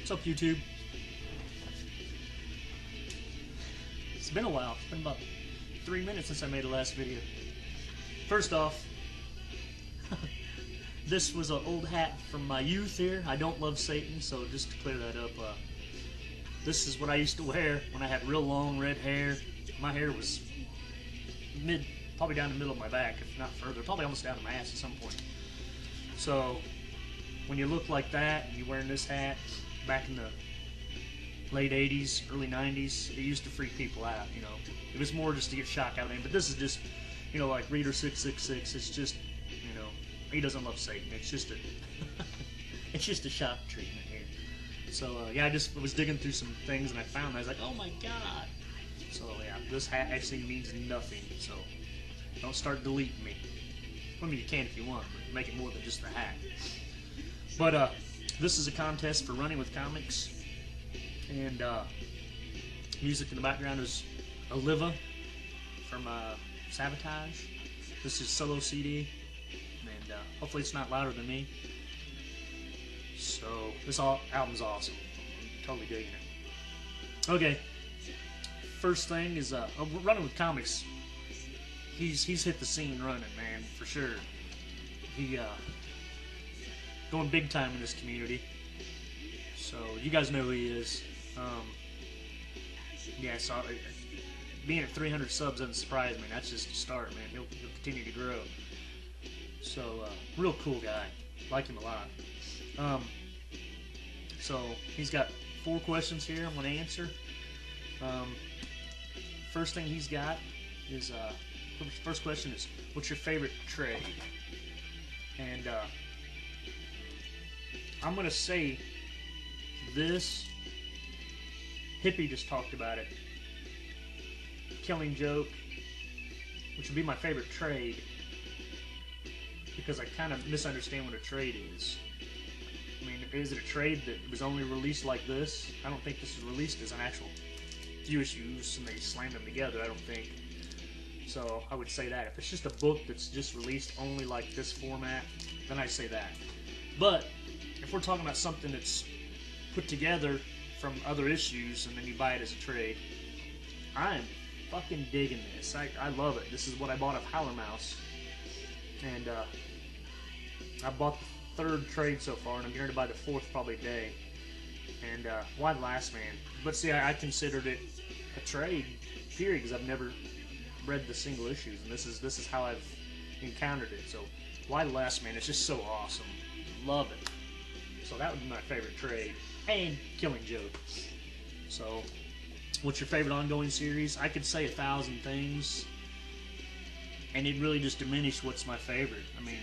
What's up, YouTube? It's been a while. It's been about 3 minutes since I made the last video. First off, this was an old hat from my youth here. I don't love Satan, so just to clear that up, this is what I used to wear when I had real long red hair. My hair was probably down the middle of my back, if not further, probably almost down to my ass at some point. So, when you look like that, and you're wearing this hat, back in the late 80s, early 90s, it used to freak people out, you know. It was more just to get shock out of him, but this is just, you know, like Reader 666, it's just, you know, he doesn't love Satan, it's just a, it's just a shock treatment here. So, yeah, I just was digging through some things, and I found that, I was like, oh my god. So, yeah, this hat actually means nothing, so don't start deleting me. I mean, you can if you want, but make it more than just the hat. But, this is a contest for Running with Comics, and music in the background is Oliva from Sabotage. This is solo CD, and hopefully it's not louder than me. So this album's awesome. I'm totally digging it. Okay, first thing is Running with Comics. He's hit the scene running, man, for sure. He going big time in this community. So you guys know who he is. Yeah, so being at 300 subs doesn't surprise me. That's just the start, man. He'll continue to grow. So real cool guy. Like him a lot. So he's got 4 questions here I'm going to answer. First thing he's got is first question is, what's your favorite trade? And I'm going to say this. Hippie just talked about it. Killing Joke, which would be my favorite trade, because I kind of misunderstand what a trade is. I mean, is it a trade that was only released like this? I don't think this is released as an actual few issues and they slam them together, I don't think. So I would say that. If it's just a book that's just released only like this format, then I say that. But if we're talking about something that's put together from other issues and then you buy it as a trade, I'm fucking digging this. I love it. This is what I bought of Howler Mouse, and I bought the 3rd trade so far, and I'm going to buy the 4th probably today. And why Last Man? But see, I considered it a trade, period, because I've never read the single issues, and this is how I've encountered it. So why Last Man? It's just so awesome. Love it. So that would be my favorite trade. And Killing Joke. So, what's your favorite ongoing series? I could say 1,000 things, and it really just diminished what's my favorite. I mean,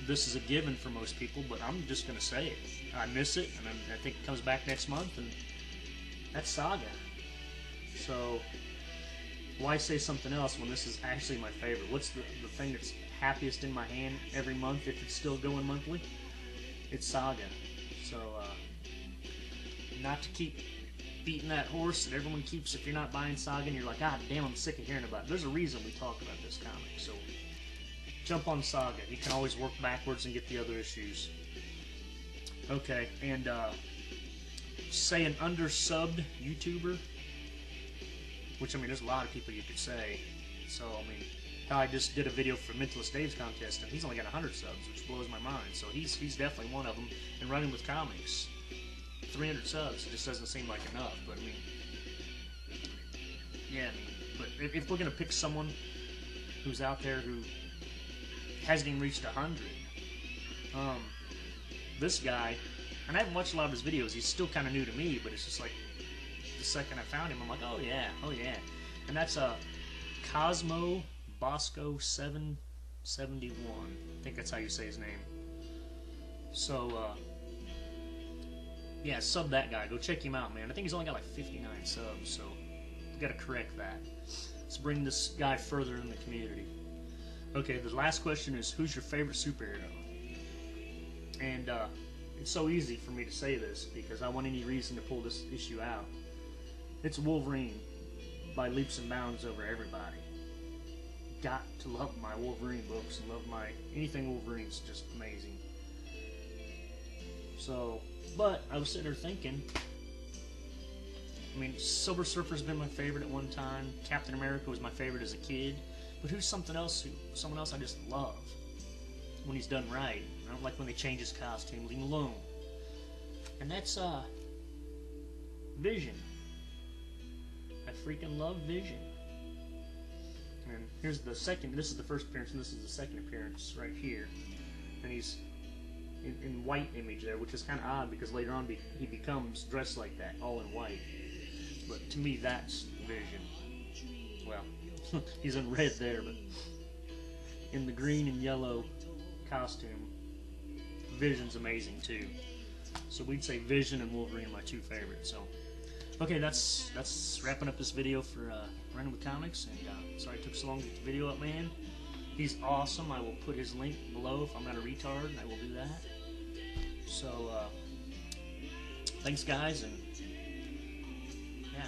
this is a given for most people, but I'm just going to say it. I miss it, and I think it comes back next month, and that's Saga. So, why say something else when this is actually my favorite? What's the thing that's happiest in my hand every month if it's still going monthly? It's Saga. So, not to keep beating that horse that everyone keeps if you're not buying Saga and you're like, ah, damn, I'm sick of hearing about it. There's a reason we talk about this comic, so jump on Saga. You can always work backwards and get the other issues. Okay, and say an undersubbed YouTuber, which, I mean, there's a lot of people you could say. So, I mean, how I just did a video for Mentalist Dave's contest, and he's only got 100 subs, which blows my mind. So he's definitely one of them. And Running with Comics, 300 subs just doesn't seem like enough. But I mean, yeah, I mean, but if we're gonna pick someone who's out there who hasn't even reached 100, this guy, and I haven't watched a lot of his videos. He's still kind of new to me, but it's just like the second I found him, I'm like, oh yeah, and that's Cosmo Bosco 771. I think that's how you say his name. So, yeah, sub that guy. Go check him out, man. I think he's only got like 59 subs, so we gotta correct that. Let's bring this guy further in the community. Okay, the last question is, who's your favorite superhero? And it's so easy for me to say this because I want any reason to pull this issue out. It's Wolverine by leaps and bounds over everybody. Got to love my Wolverine books and love anything Wolverine's just amazing. So, but I was sitting there thinking, I mean, Silver Surfer's been my favorite at one time. Captain America was my favorite as a kid. But who's someone else I just love when he's done right? I don't like when they change his costume, leave him alone. And that's Vision. I freaking love Vision. And here's the second. This is the first appearance, and this is the second appearance right here. And he's in white image there, which is kind of odd because later on he becomes dressed like that, all in white. But to me, that's Vision. Well, he's in red there, but in the green and yellow costume, Vision's amazing too. So we'd say Vision and Wolverine are my two favorites. So, okay, that's wrapping up this video for Running with Comics. And sorry it took so long to get the video up, man. He's awesome. I will put his link below if I'm not a retard. I will do that. So, thanks, guys, and yeah,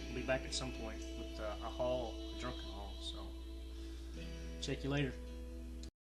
we'll be back at some point with a haul, a drunken haul. So, check you later.